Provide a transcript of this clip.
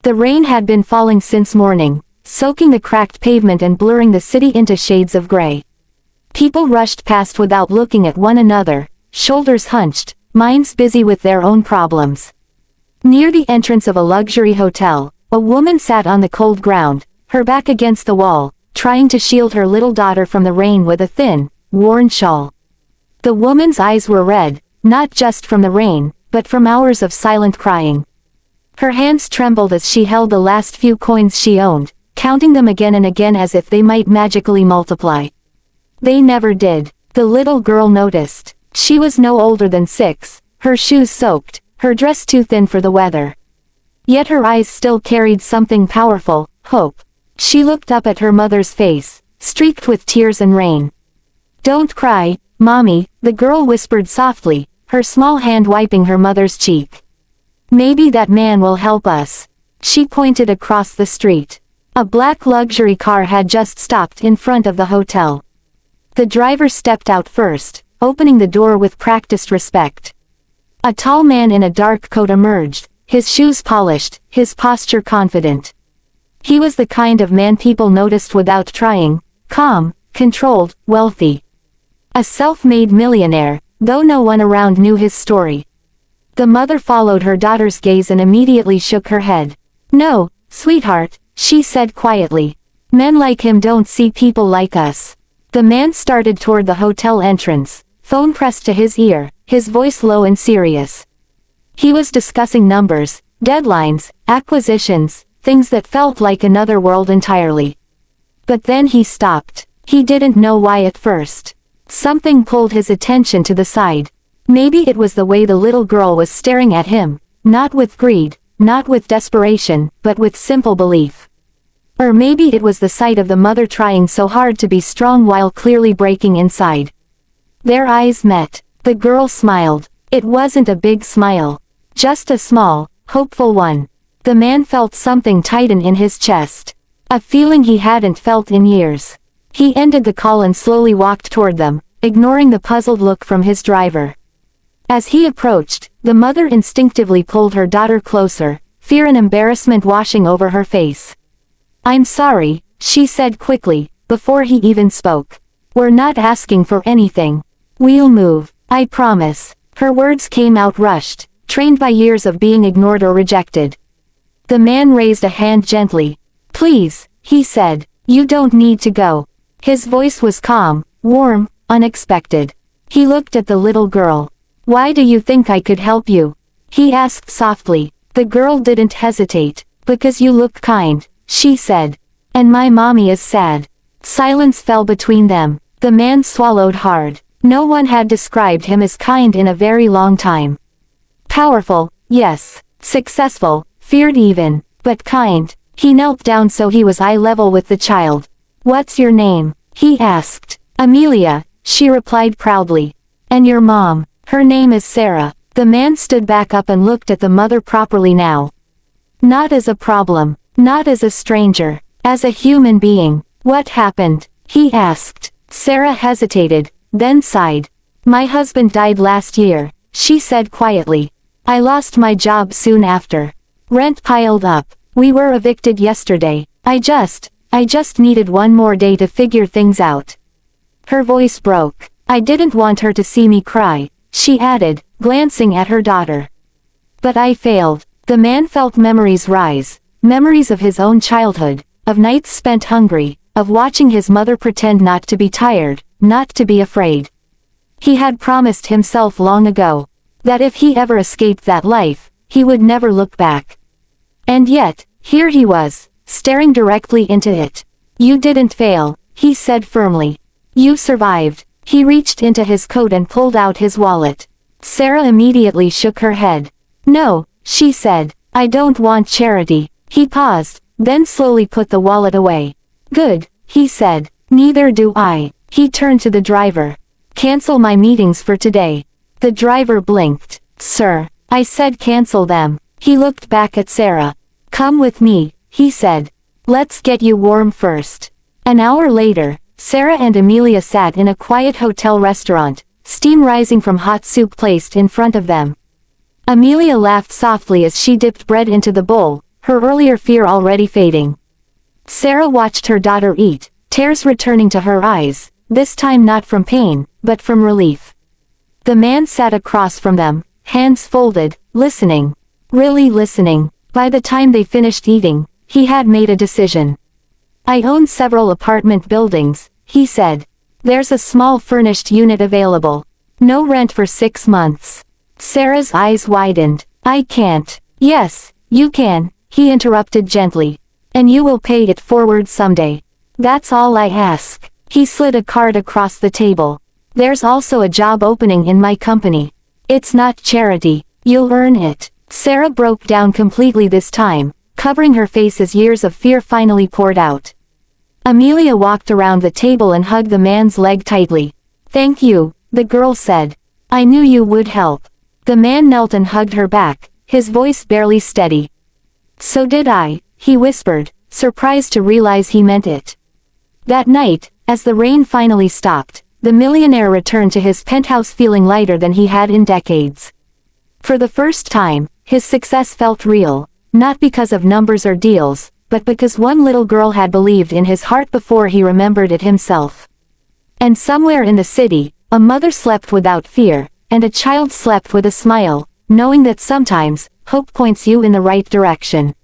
The rain had been falling since morning, soaking the cracked pavement and blurring the city into shades of gray. People rushed past without looking at one another, shoulders hunched, minds busy with their own problems. Near the entrance of a luxury hotel, a woman sat on the cold ground, her back against the wall, trying to shield her little daughter from the rain with a thin, worn shawl. The woman's eyes were red, not just from the rain, but from hours of silent crying. Her hands trembled as she held the last few coins she owned, counting them again and again as if they might magically multiply. They never did. The little girl noticed. She was no older than 6, her shoes soaked, her dress too thin for the weather. Yet her eyes still carried something powerful, hope. She looked up at her mother's face, streaked with tears and rain. "Don't cry, Mommy," the girl whispered softly, her small hand wiping her mother's cheek. "Maybe that man will help us." She pointed across the street. A black luxury car had just stopped in front of the hotel. The driver stepped out first, opening the door with practiced respect. A tall man in a dark coat emerged, his shoes polished, his posture confident. He was the kind of man people noticed without trying, calm, controlled, wealthy. A self-made millionaire, though no one around knew his story. The mother followed her daughter's gaze and immediately shook her head. "No, sweetheart," she said quietly. "Men like him don't see people like us." The man started toward the hotel entrance, phone pressed to his ear, his voice low and serious. He was discussing numbers, deadlines, acquisitions, things that felt like another world entirely. But then he stopped. He didn't know why at first. Something pulled his attention to the side. Maybe it was the way the little girl was staring at him, not with greed, not with desperation, but with simple belief. Or maybe it was the sight of the mother trying so hard to be strong while clearly breaking inside. Their eyes met. The girl smiled. It wasn't a big smile. Just a small, hopeful one. The man felt something tighten in his chest. A feeling he hadn't felt in years. He ended the call and slowly walked toward them, ignoring the puzzled look from his driver. As he approached, the mother instinctively pulled her daughter closer, fear and embarrassment washing over her face. "I'm sorry," she said quickly, before he even spoke. "We're not asking for anything. We'll move, I promise." Her words came out rushed, trained by years of being ignored or rejected. The man raised a hand gently. "Please," he said, "you don't need to go." His voice was calm, warm, unexpected. He looked at the little girl. "Why do you think I could help you?" he asked softly. The girl didn't hesitate. "Because you look kind," she said. "And my mommy is sad." Silence fell between them. The man swallowed hard. No one had described him as kind in a very long time. Powerful, yes. Successful, feared even, but kind. He knelt down so he was eye level with the child. "What's your name?" he asked. "Amelia," she replied proudly. "And your mom?" "Her name is Sarah." The man stood back up and looked at the mother properly now. Not as a problem, not as a stranger, as a human being. "What happened?" he asked. Sarah hesitated, then sighed. "My husband died last year," she said quietly. "I lost my job soon after. Rent piled up. We were evicted yesterday. I just needed one more day to figure things out." Her voice broke. "I didn't want her to see me cry," she added, glancing at her daughter. "But I failed." The man felt memories rise, memories of his own childhood, of nights spent hungry, of watching his mother pretend not to be tired, not to be afraid. He had promised himself long ago that if he ever escaped that life, he would never look back. And yet, here he was, staring directly into it. "You didn't fail," he said firmly. "You survived." He reached into his coat and pulled out his wallet. Sarah immediately shook her head. "No," she said, "I don't want charity." He paused, then slowly put the wallet away. "Good," he said. "Neither do I." He turned to the driver. "Cancel my meetings for today." The driver blinked. "Sir, I said cancel them." He looked back at Sarah. "Come with me," he said. "Let's get you warm first." An hour later, Sarah and Amelia sat in a quiet hotel restaurant, steam rising from hot soup placed in front of them. Amelia laughed softly as she dipped bread into the bowl, her earlier fear already fading. Sarah watched her daughter eat, tears returning to her eyes, this time not from pain, but from relief. The man sat across from them, hands folded, listening. Really listening. By the time they finished eating, he had made a decision. "I own several apartment buildings," he said. "There's a small furnished unit available. No rent for 6 months." Sarah's eyes widened. "I can't." "Yes, you can," he interrupted gently. "And you will pay it forward someday. That's all I ask." He slid a card across the table. "There's also a job opening in my company. It's not charity. You'll earn it." Sarah broke down completely this time, covering her face as years of fear finally poured out. Amelia walked around the table and hugged the man's leg tightly. "Thank you," the girl said. "I knew you would help." The man knelt and hugged her back, his voice barely steady. "So did I," he whispered, surprised to realize he meant it. That night, as the rain finally stopped, the millionaire returned to his penthouse feeling lighter than he had in decades. For the first time, his success felt real, not because of numbers or deals, but because one little girl had believed in his heart before he remembered it himself. And somewhere in the city, a mother slept without fear, and a child slept with a smile, knowing that sometimes, hope points you in the right direction.